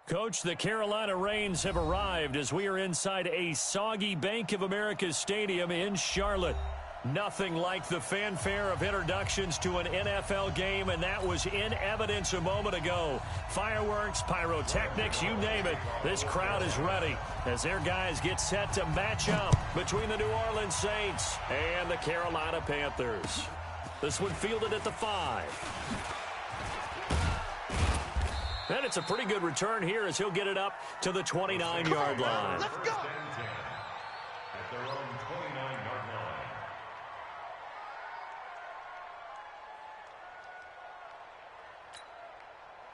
Coach, the Carolina Rains have arrived as we are inside a soggy Bank of America Stadium in Charlotte. Nothing like the fanfare of introductions to an NFL game, and that was in evidence a moment ago. Fireworks, pyrotechnics, you name it. This crowd is ready as their guys get set to match up between the New Orleans Saints and the Carolina Panthers. This one fielded at the 5. And it's a pretty good return here as he'll get it up to the 29-yard line. Let's go. At their own 29-yard line.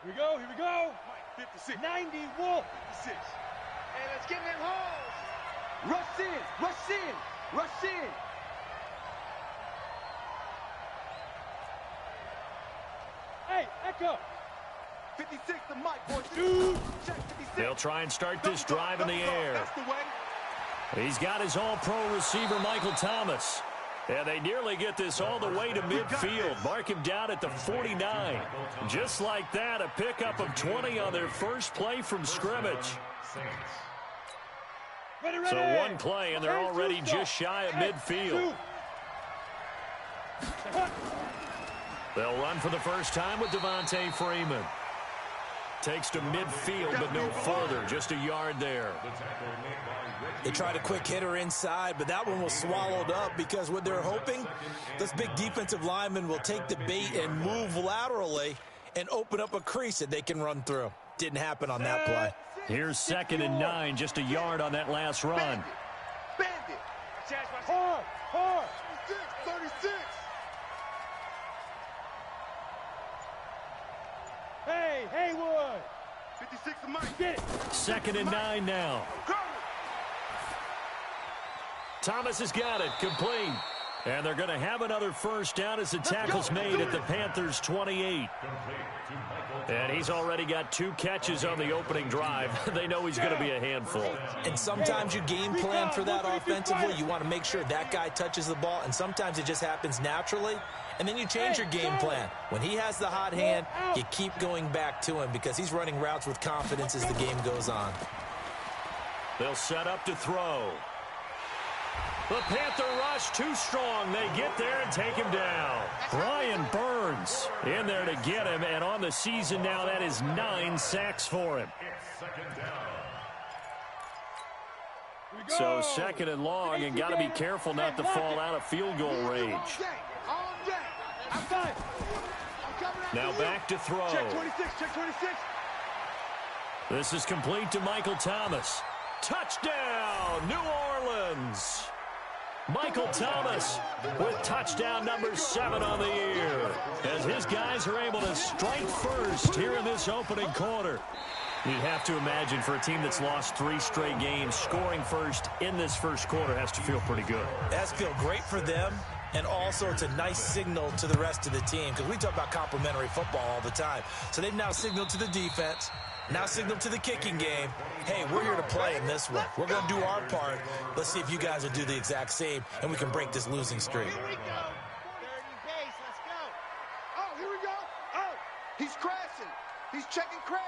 Here we go, here we go. 56. 90, Wolf. 56. Hey, let's get in them holes. Rush in, rush in, rush in. Hey, Echo. 56 to Mike, boys. Check 56. They'll try and start this drive in the air. That's the way. He's got his all-pro receiver, Michael Thomas. And they nearly get this all the way to midfield. Mark him down at the 49. Just like that, a pickup of 20 on their first play from scrimmage. So one play, and they're already just shy of midfield. They'll run for the first time with Devontae Freeman. Takes to midfield, but no further. Just a yard there. They tried a quick hitter inside, but that one was swallowed up because what they're hoping, this big defensive lineman will take the bait and move laterally and open up a crease that they can run through. Didn't happen on that play. Here's 2nd and 9, just a yard on that last run. Bandit. Hard, hard. 36. Hey, Haywood. 56 to Mike. Get it. 2nd and 9 now. Thomas has got it, complete. And they're going to have another first down as the tackle's made at the Panthers' 28. And he's already got 2 catches on the opening drive. They know he's going to be a handful. And sometimes you game plan for that offensively. You want to make sure that guy touches the ball, and sometimes it just happens naturally. And then you change your game plan. When he has the hot hand, you keep going back to him because he's running routes with confidence as the game goes on. They'll set up to throw. The Panther rush too strong. They get there and take him down. Brian Burns in there to get him, and on the season now, that is 9 sacks for him. So 2nd and long, and got to be careful not to fall out of field goal range. Now back to throw. Check 26, check 26. This is complete to Michael Thomas. Touchdown, New Orleans. Michael Thomas with touchdown number 7 on the year as his guys are able to strike first here in this opening quarter. You'd have to imagine for a team that's lost 3 straight games, scoring first in this first quarter has to feel pretty good. That's feel great for them, and also it's a nice signal to the rest of the team because we talk about complementary football all the time. So they've now signaled to the defense, now signaled to the kicking game, hey, we're here to play in this one. We're going to do our part. Let's see if you guys will do the exact same, and we can break this losing streak. Here we go. 30 pace. Let's go. Oh, here we go. Oh, he's crashing. He's checking crash.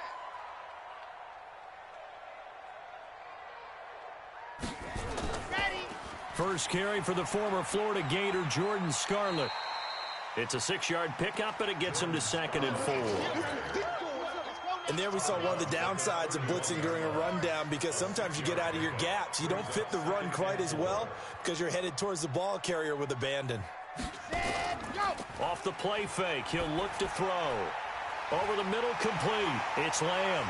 Ready. First carry for the former Florida Gator, Jordan Scarlett. It's a 6-yard pickup, and it gets him to 2nd and 4. And there we saw one of the downsides of blitzing during a rundown because sometimes you get out of your gaps. You don't fit the run quite as well because you're headed towards the ball carrier with abandon. Off the play fake, he'll look to throw. Over the middle, complete. It's Lamb.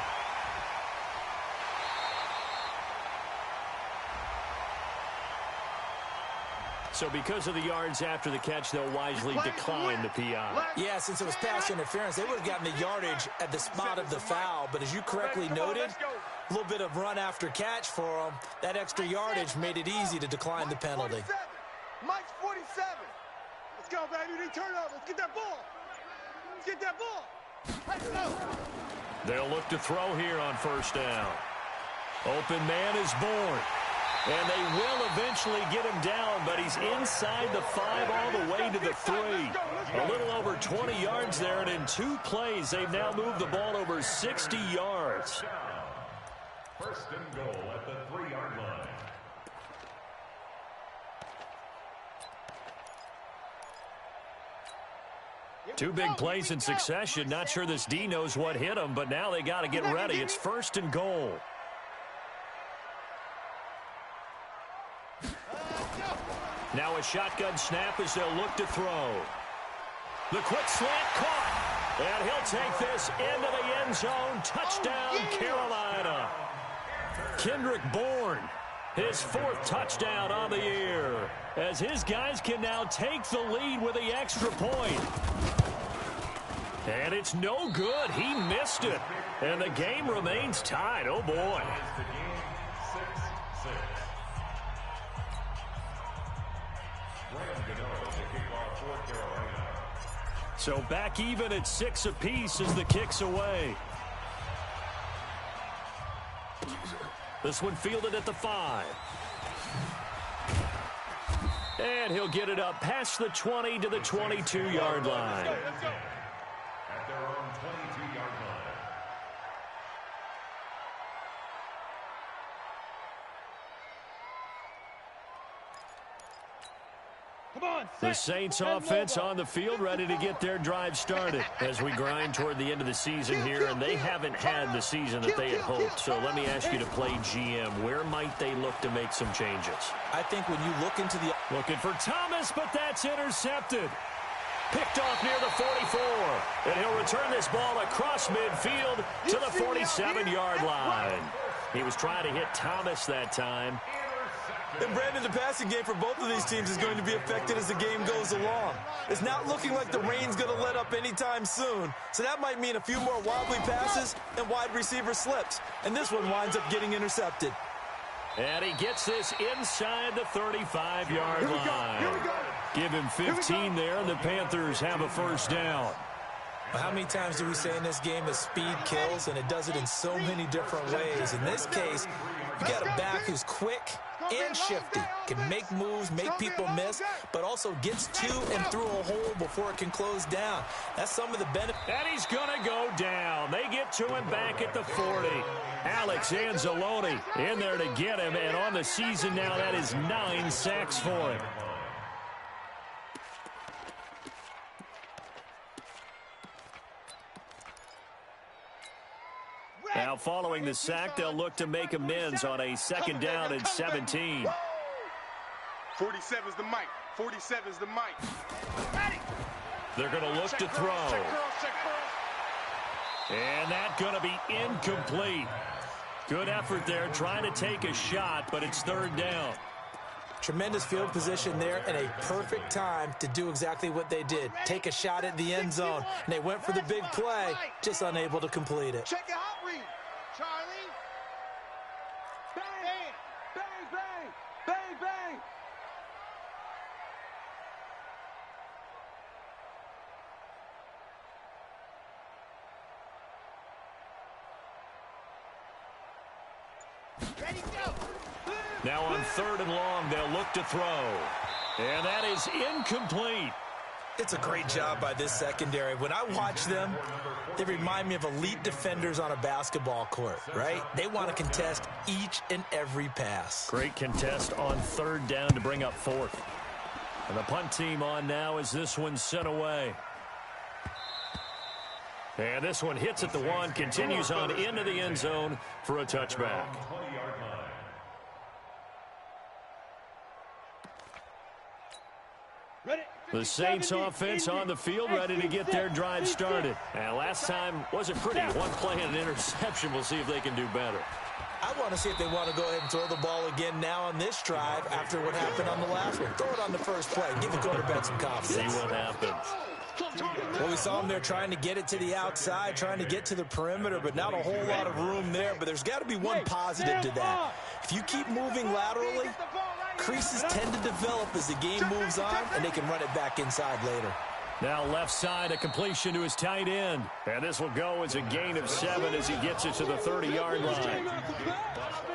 So because of the yards after the catch, they'll wisely decline the PI. Yeah, since it was pass interference, they would have gotten the yardage at the spot of the foul. But as you correctly noted, a little bit of run after catch for them. That extra yardage made it easy to decline the penalty. Mike's 47. Let's go, baby. They turn up. Let's get that ball. Let's get that ball. Let's go. They'll look to throw here on first down. Open man is born. And they will eventually get him down, but he's inside the 5 all the way to the 3. A little over 20 yards there, and in 2 plays, they've now moved the ball over 60 yards. First and goal at the 3-yard line. Two big plays in succession. Not sure this D knows what hit him, but now they got to get ready. It's first and goal. Now a shotgun snap as they'll look to throw. The quick slant caught. And he'll take this into the end zone. Touchdown, Carolina. Kendrick Bourne, his 4th touchdown on the year, as his guys can now take the lead with the extra point. And it's no good. He missed it. And the game remains tied. Oh, boy. So back even at 6 apiece as the kick's away. This one fielded at the 5. And he'll get it up past the 20 to the 22-yard line. At their own 22-yard line. The Saints offense on the field, ready to get their drive started as we grind toward the end of the season here, and they haven't had the season that they had hoped. So let me ask you to play GM. Where might they look to make some changes? I think when you look into the... Looking for Thomas, but that's intercepted. Picked off near the 44, and he'll return this ball across midfield to the 47-yard line. He was trying to hit Thomas that time. And Brandon, the passing game for both of these teams is going to be affected as the game goes along. It's not looking like the rain's going to let up anytime soon, so that might mean a few more wobbly passes and wide receiver slips. And this one winds up getting intercepted. And he gets this inside the 35-yard line. Give him 15 there, and the Panthers have a first down. How many times do we say in this game that speed kills, and it does it in so many different ways? In this case, you got a back who's quick and shifty, can make moves, make people miss, but also gets to and through a hole before it can close down. That's some of the benefit. And he's going to go down. They get to him back at the 40. Alex Anzalone in there to get him, and on the season now, that is 9 sacks for him. Now, following the sack, they'll look to make amends on a second down and 17. 47's the mic. 47's the mic. They're going to look to throw. And that's going to be incomplete. Good effort there, trying to take a shot, but it's third down. Tremendous field position there and a perfect time to do exactly what they did. Take a shot at the end zone. And they went for the big play, just unable to complete it. Check it out, Reed. Charlie. Bang, bang, bang, bang, bang. Ready, go. Now on third and long, they'll look to throw. And that is incomplete. It's a great job by this secondary. When I watch them, they remind me of elite defenders on a basketball court, right? They want to contest each and every pass. Great contest on third down to bring up fourth. And the punt team on now as this one's sent away. And this one hits at the 1, continues on into the end zone for a touchback. The Saints offense on the field, ready to get their drive started. And last time wasn't pretty. One play and an interception. We'll see if they can do better. I want to see if they want to go ahead and throw the ball again now on this drive after what happened on the last one. Throw it on the first play. Give the quarterback some confidence. See what happens. Well, we saw them there trying to get it to the outside, trying to get to the perimeter, but not a whole lot of room there. But there's got to be one positive to that. If you keep moving laterally, creases tend to develop as the game moves on, and they can run it back inside later. Now left side, a completion to his tight end. And this will go as a gain of 7 as he gets it to the 30-yard line.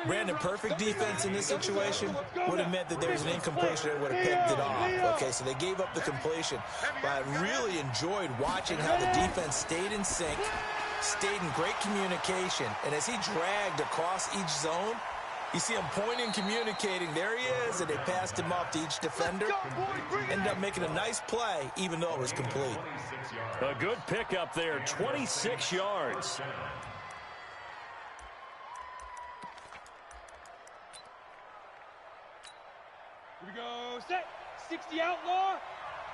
Brandon, perfect defense in this situation would have meant that there was an incompletion that would have picked it off. Okay, so they gave up the completion. But I really enjoyed watching how the defense stayed in sync, stayed in great communication. And as he dragged across each zone, you see him pointing, communicating. There he is, and they passed him off to each defender. Ended up making a nice play, even though it was complete. A good pickup there, 26 yards. Here we go, set, 60 outlaw.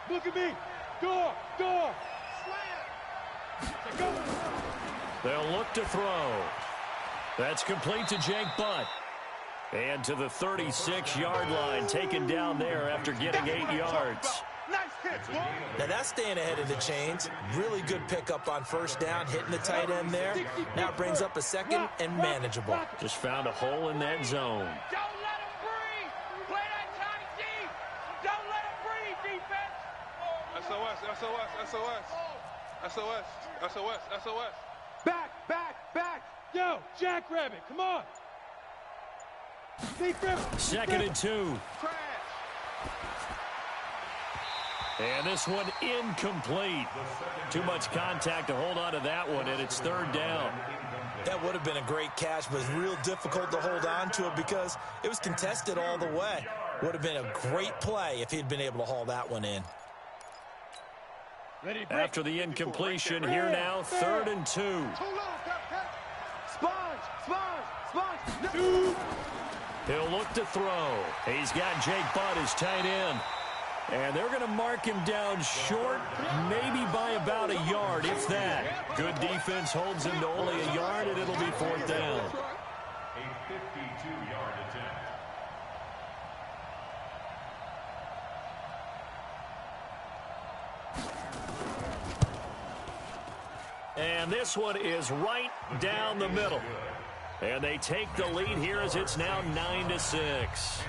Look at me, door. Slam. Go. They'll look to throw. That's complete to Jake Butt. And to the 36-yard line, taken down there after getting 8 yards. Nice hit, boy. Now that's staying ahead of the chains. Really good pickup on first down, hitting the tight end there. Now it brings up a second and manageable. Just found a hole in that zone. Don't let him breathe. Play that tight deep. Don't let him breathe, defense. SOS. Back. Yo, Jackrabbit, come on. Second and 2. And this one incomplete. Too much contact to hold on to that one, and it's third down. That would have been a great catch, but it's real difficult to hold on to it because it was contested all the way. Would have been a great play if he'd been able to haul that one in. After the incompletion, here now, third and 2. He'll look to throw. He's got Jake Butt, his tight end. And they're going to mark him down short, maybe by about a yard, if that. Good defense holds him to only a yard, and it'll be fourth down. A 52-yard attempt. And this one is right down the middle. And they take the lead here as it's now 9-6.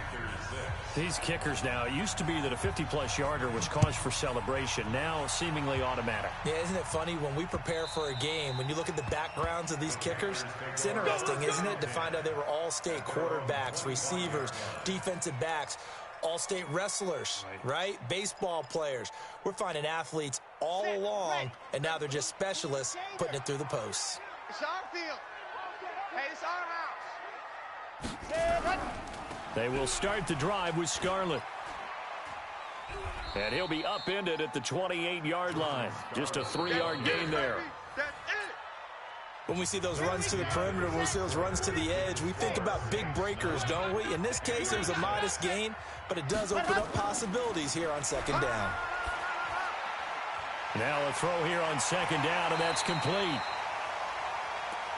These kickers now, it used to be that a 50-plus yarder was cause for celebration. Now seemingly automatic. Yeah, isn't it funny when we prepare for a game, when you look at the backgrounds of these kickers, it's interesting, isn't it, to find out they were all-state quarterbacks, receivers, defensive backs, all-state wrestlers, right? Baseball players. We're finding athletes all along, and now they're just specialists putting it through the posts. It's our field. Hey, it's our house. They will start the drive with Scarlett. And he'll be upended at the 28-yard line. Just a 3-yard gain there. When we see those runs to the perimeter, when we see those runs to the edge, we think about big breakers, don't we? In this case, it was a modest gain, but it does open up possibilities here on second down. Now a throw here on second down, and that's complete.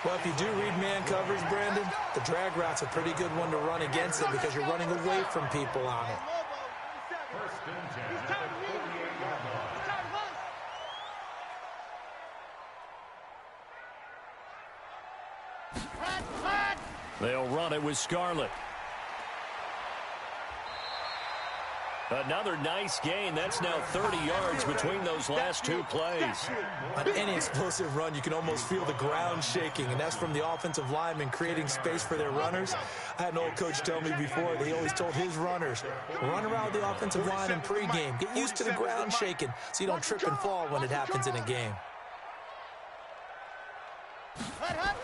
Well, if you do read man coverage, Brandon, the drag route's a pretty good one to run against it because you're running away from people on it. First and 10 at the 48-yard line. They'll run it with Scarlett. Another nice gain. That's now 30 yards between those last two plays. On any explosive run, you can almost feel the ground shaking, and that's from the offensive linemen creating space for their runners. I had an old coach tell me before, he always told his runners, run around the offensive line in pregame. Get used to the ground shaking so you don't trip and fall when it happens in a game.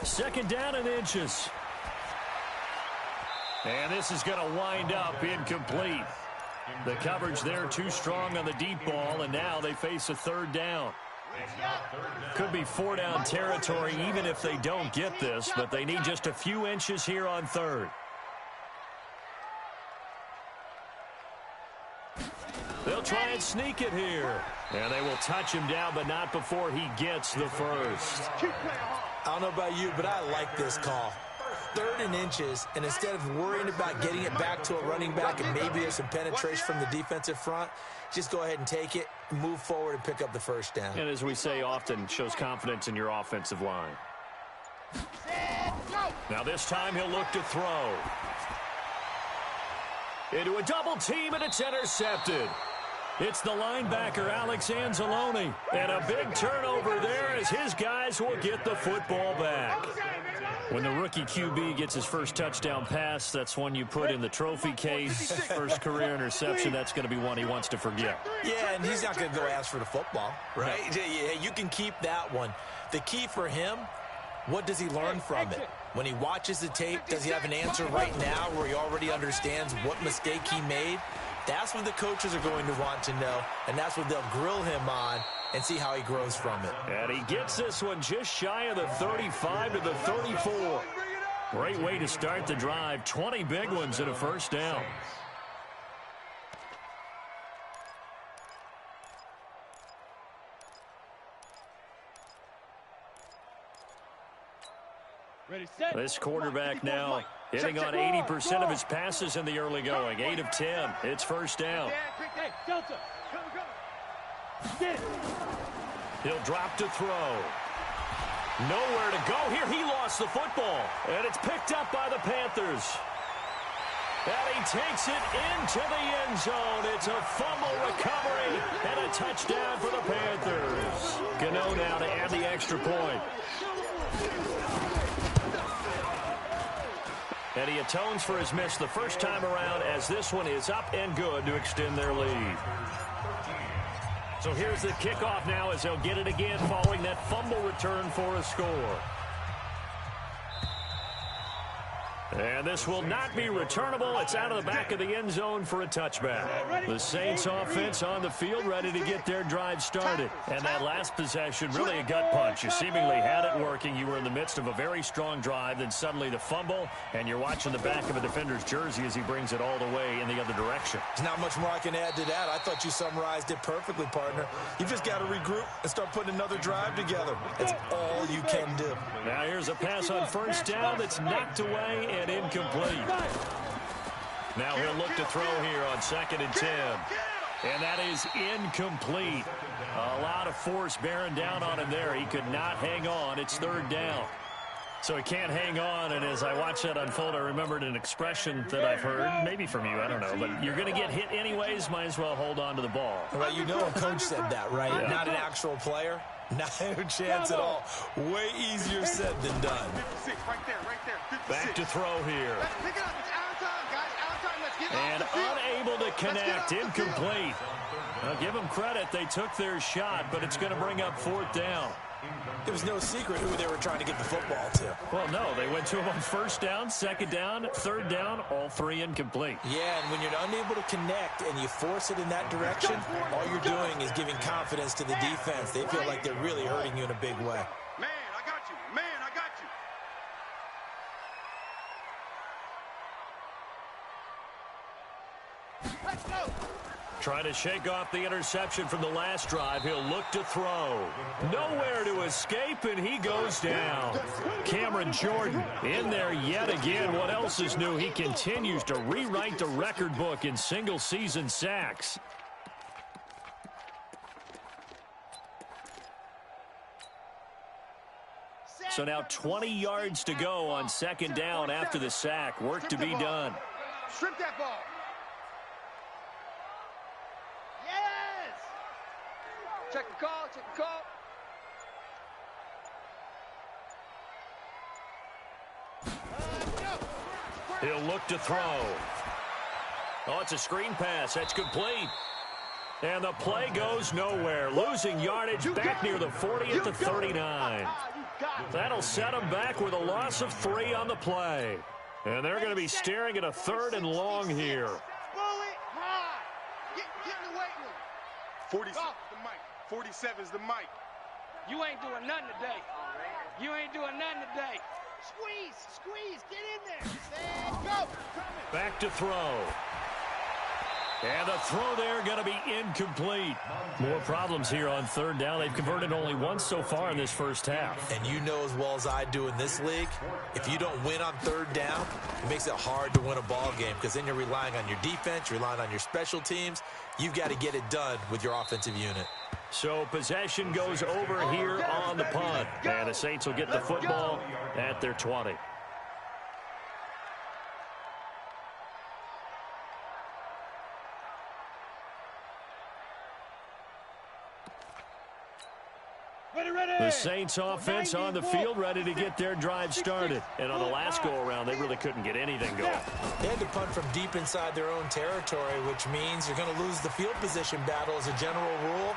Second down and inches. And this is going to wind up incomplete. The coverage there too strong on the deep ball, and now they face a third down. Could be 4-down territory even if they don't get this, but they need just a few inches here on third. They'll try and sneak it here. And they will touch him down, but not before he gets the first. I don't know about you, but I like this call. Third and inches, and instead of worrying about getting it back to a running back and maybe there's some penetration from the defensive front, just go ahead and take it, move forward, and pick up the first down. And as we say often, shows confidence in your offensive line. Now this time he'll look to throw. Into a double team, and it's intercepted. It's the linebacker, Alex Anzalone. And a big turnover there as his guys will get the football back. When the rookie QB gets his first touchdown pass, that's one you put in the trophy case. First career interception, that's going to be one he wants to forget. Yeah, and he's not going to go ask for the football, right? Yeah, you can keep that one. The key for him, what does he learn from it? When he watches the tape, does he have an answer right now where he already understands what mistake he made? That's what the coaches are going to want to know, and that's what they'll grill him on and see how he grows from it. And he gets this one just shy of the 35 to the 34. Great way to start the drive. 20 big ones and a first down. This quarterback now hitting on 80% of his passes in the early going. 8 of 10. It's first down. He'll drop to throw. Nowhere to go here. He lost the football. And it's picked up by the Panthers. And he takes it into the end zone. It's a fumble recovery and a touchdown for the Panthers. Canale now to add the extra point. And he atones for his miss the first time around as this one is up and good to extend their lead. So here's the kickoff now as they'll get it again following that fumble return for a score. And this will not be returnable. It's out of the back of the end zone for a touchback. The Saints offense on the field ready to get their drive started. And that last possession, really a gut punch. You seemingly had it working. You were in the midst of a very strong drive. Then suddenly the fumble, and you're watching the back of a defender's jersey as he brings it all the way in the other direction. There's not much more I can add to that. I thought you summarized it perfectly, partner. You just got to regroup and start putting another drive together. That's all you can do. Now here's a pass on first down that's knocked away and incomplete. Now he'll look to throw here on 2nd and 10. And that is incomplete. A lot of force bearing down on him there. He could not hang on. It's 3rd down. So he can't hang on, and as I watch that unfold, I remembered an expression that I've heard, maybe from you, I don't know, but you're going to get hit anyways, might as well hold on to the ball. Well, you know a coach said that, right? Yeah. Not an actual player. Not a chance at all. Way easier said than done. Back to throw here. And unable to connect, incomplete. Now give them credit, they took their shot, but it's going to bring up 4th down. There was no secret who they were trying to get the football to. Well, no, they went to him on 1st down, 2nd down, 3rd down, all 3 incomplete. Yeah, and when you're unable to connect and you force it in that direction, all you're doing is giving confidence to the defense. They feel like they're really hurting you in a big way. Man, I got you. Man, I got you. Let's go. Trying to shake off the interception from the last drive. He'll look to throw. Nowhere to escape, and he goes down. Cameron Jordan in there yet again. What else is new? He continues to rewrite the record book in single-season sacks. So now 20 yards to go on 2nd down after the sack. Work to be done. Strip that ball. Check the call, check the call. He'll look to throw. Oh, it's a screen pass. That's complete. And the play goes nowhere. Losing yardage back near the 40 at the 39. That'll set them back with a loss of 3 on the play. And they're going to be staring at a 3rd and long here. 47's the mic. You ain't doing nothing today. You ain't doing nothing today. Squeeze, get in there. Stand, go. Back to throw. And the throw there going to be incomplete. More problems here on 3rd down. They've converted only once so far in this first half. And you know as well as I do in this league, if you don't win on 3rd down, it makes it hard to win a ball game because then you're relying on your defense, you're relying on your special teams. You've got to get it done with your offensive unit. So possession goes over here on the punt. And the Saints will get the football at their 20. The Saints offense on the field, ready to get their drive started. And on the last go-around, they really couldn't get anything going. They had to punt from deep inside their own territory, which means you're going to lose the field position battle as a general rule.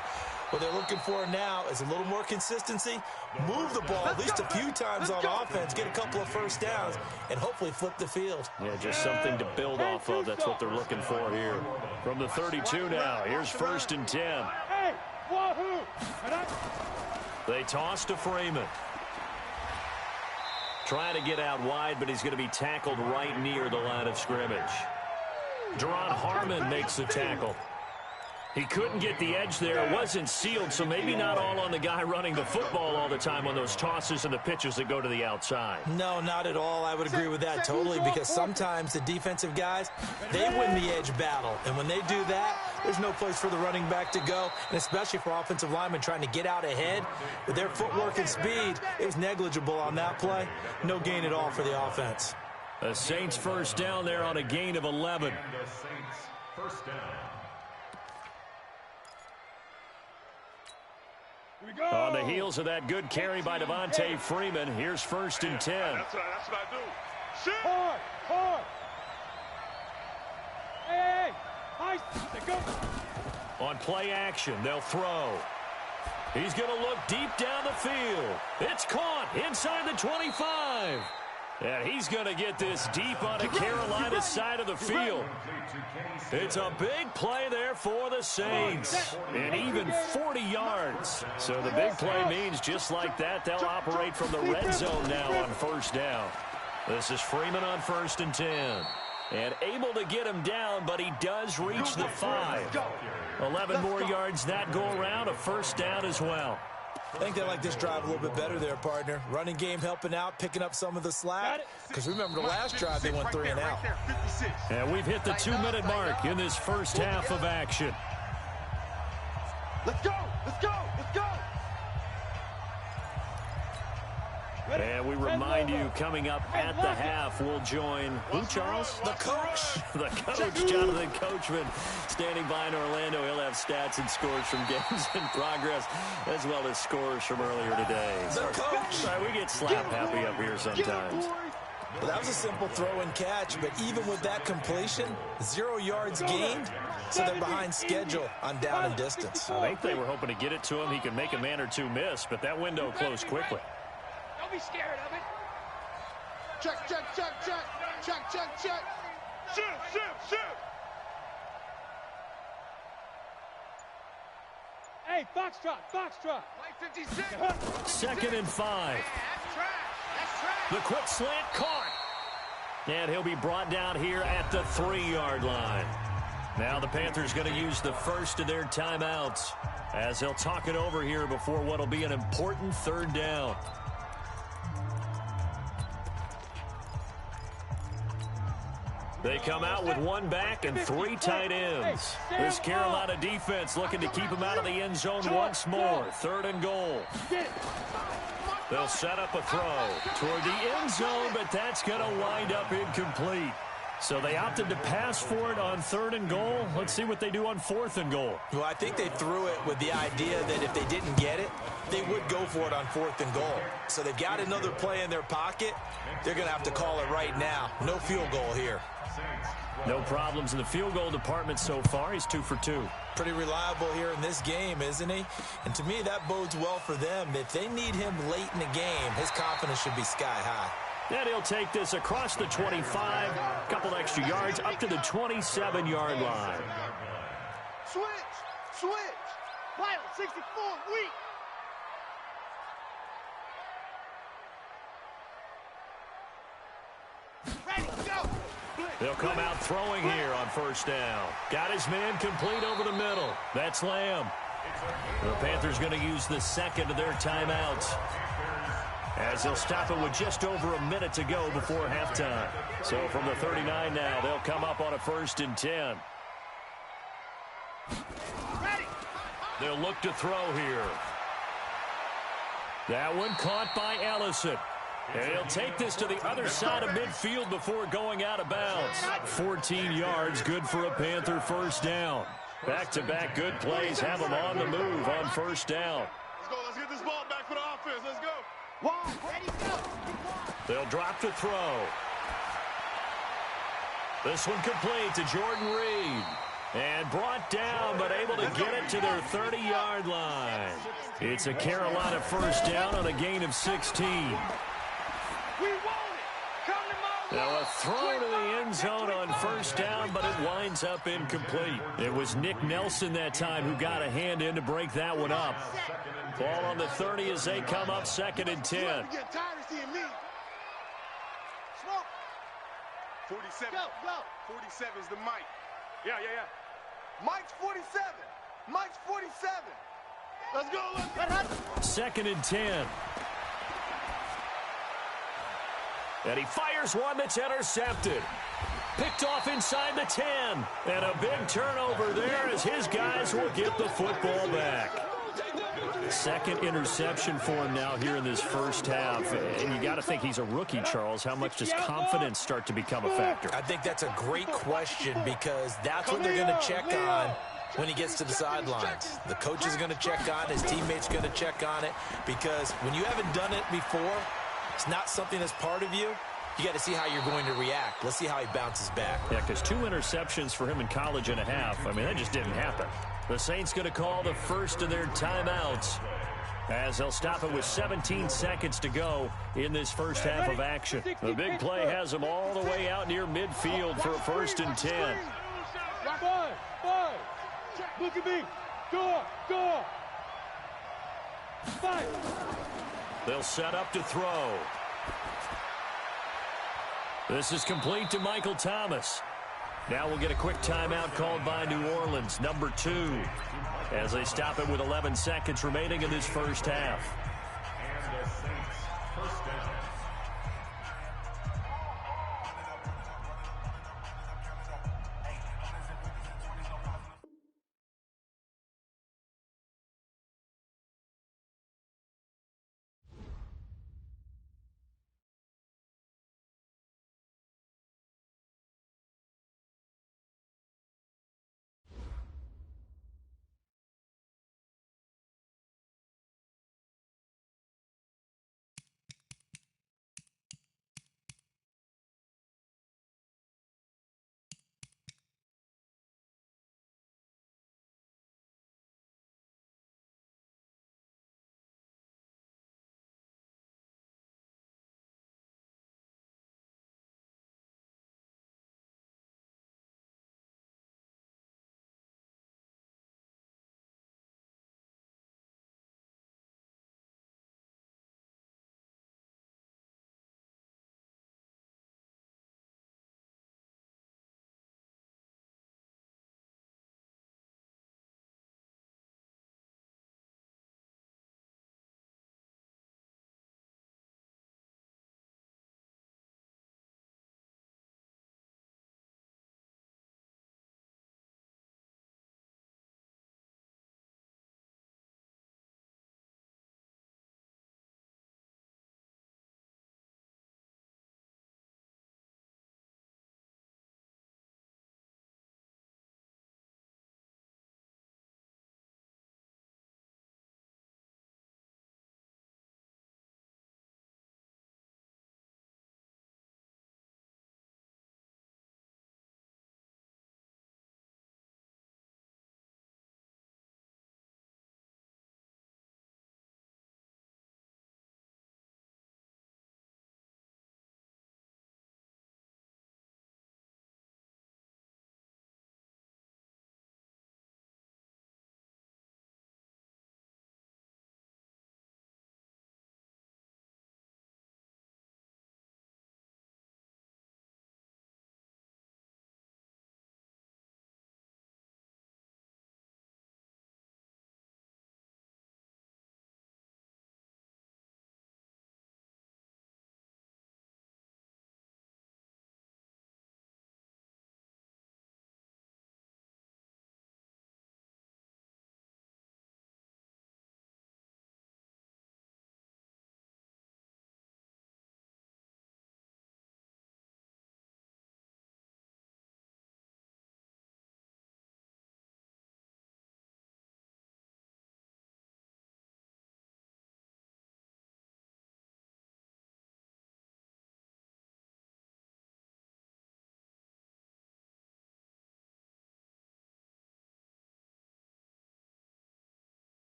What they're looking for now is a little more consistency, move the ball at least a few times on offense, get a couple of first downs, and hopefully flip the field. Yeah, just something to build off of. That's what they're looking for here. From the 32 now, here's 1st and 10. They toss to Freeman. Trying to get out wide, but he's going to be tackled right near the line of scrimmage. Deron Harmon makes the tackle. He couldn't get the edge there. It wasn't sealed, so maybe not all on the guy running the football all the time on those tosses and the pitches that go to the outside. No, not at all. I would agree with that totally, because sometimes the defensive guys, they win the edge battle. And when they do that, there's no place for the running back to go, and especially for offensive linemen trying to get out ahead. With their footwork and speed, it was negligible on that play. No gain at all for the offense. The Saints first down there on a gain of 11. And the Saints first down. On the heels of that good carry by Devontae Freeman, here's 1st and 10. That's what I do. Shit. Hard. Hey, go. On play action, they'll throw. He's going to look deep down the field. It's caught inside the 25. And he's going to get this deep on the Carolina side of the field. It's a big play there for the Saints. And even 40 yards. So the big play means just like that, they'll operate from the red zone now on 1st down. This is Freeman on 1st and 10. And able to get him down, but he does reach the 5. 11 more yards that go around, a 1st down as well. I think they like this drive a little bit better there, partner. Running game helping out, picking up some of the slack. Because remember, the last drive they went 3 and out. And we've hit the 2-minute mark in this first half of action. Let's go. And we remind you, coming up at the half, we'll join, who, Charles? The coach. The coach, Jonathan Coachman, standing by in Orlando. He'll have stats and scores from games in progress, as well as scores from earlier today. The coach. Sorry, we get slap happy up here sometimes. Well, that was a simple throw and catch, but even with that completion, 0 yards gained, so they're behind schedule on down and distance. I think they were hoping to get it to him. He could make a man or two miss, but that window closed quickly. Don't be scared of it. Check. Shoot. Hey, Foxtrot. White 56. 2nd and 5. Man, that's trash. The quick slant caught. And he'll be brought down here at the 3-yard line. Now the Panthers going to use the first of their timeouts as they'll talk it over here before what will be an important 3rd down. They come out with 1 back and 3 tight ends. This Carolina defense looking to keep them out of the end zone once more. 3rd and goal. They'll set up a throw toward the end zone, but that's going to wind up incomplete. So they opted to pass for it on 3rd and goal. Let's see what they do on 4th and goal. Well, I think they threw it with the idea that if they didn't get it, they would go for it on 4th and goal. So they've got another play in their pocket. They're going to have to call it right now. No field goal here. No problems in the field goal department so far. He's 2 for 2. Pretty reliable here in this game, isn't he? And to me, that bodes well for them. If they need him late in the game, his confidence should be sky high. And he'll take this across the 25, a couple extra yards, up to the 27-yard line. Switch. Pilot 64, weak. Ready, go. They'll come out throwing here on 1st down. Got his man complete over the middle. That's Lamb. The Panthers going to use the 2nd of their timeouts, as they'll stop it with just over a minute to go before halftime. So from the 39 now, they'll come up on a 1st and 10. They'll look to throw here. That one caught by Ellison. And he'll take this to the other side of midfield before going out of bounds. 14 yards, good for a Panther 1st down. Back-to-back good plays have them on the move on 1st down. Let's get this ball back. They'll drop to throw. This one complete to Jordan Reed. And brought down, but able to get it to their 30-yard line. It's a Carolina first down on a gain of 16. Now a throw to the end zone on first down, but it winds up incomplete. It was Nick Nelson that time who got a hand in to break that one up. Ball on the 30 as they come up 2nd and 10. 47. Go. 47 is the mic. Yeah. Mike's 47. Mike's 47. Let's go. 2nd and 10. And he fires one that's intercepted. Picked off inside the 10. And a big turnover there as his guys will get the football back. Second interception for him now here in this first half. And you got to think he's a rookie, Charles. How much does confidence start to become a factor? I think that's a great question because that's what they're going to check on when he gets to the sidelines. The coach is going to check on, his teammates going to check on it, because when you haven't done it before, it's not something that's part of you. You got to see how you're going to react. Let's see how he bounces back. Yeah, because 2 interceptions for him in college and a half. I mean, that just didn't happen. The Saints going to call the first of their timeouts as they'll stop it with 17 seconds to go in this first half of action. The big play has them all the way out near midfield for a 1st and 10. Five. Look at me. Go. 5. They'll set up to throw. This is complete to Michael Thomas. Now we'll get a quick timeout called by New Orleans, number 2, as they stop it with 11 seconds remaining in this first half.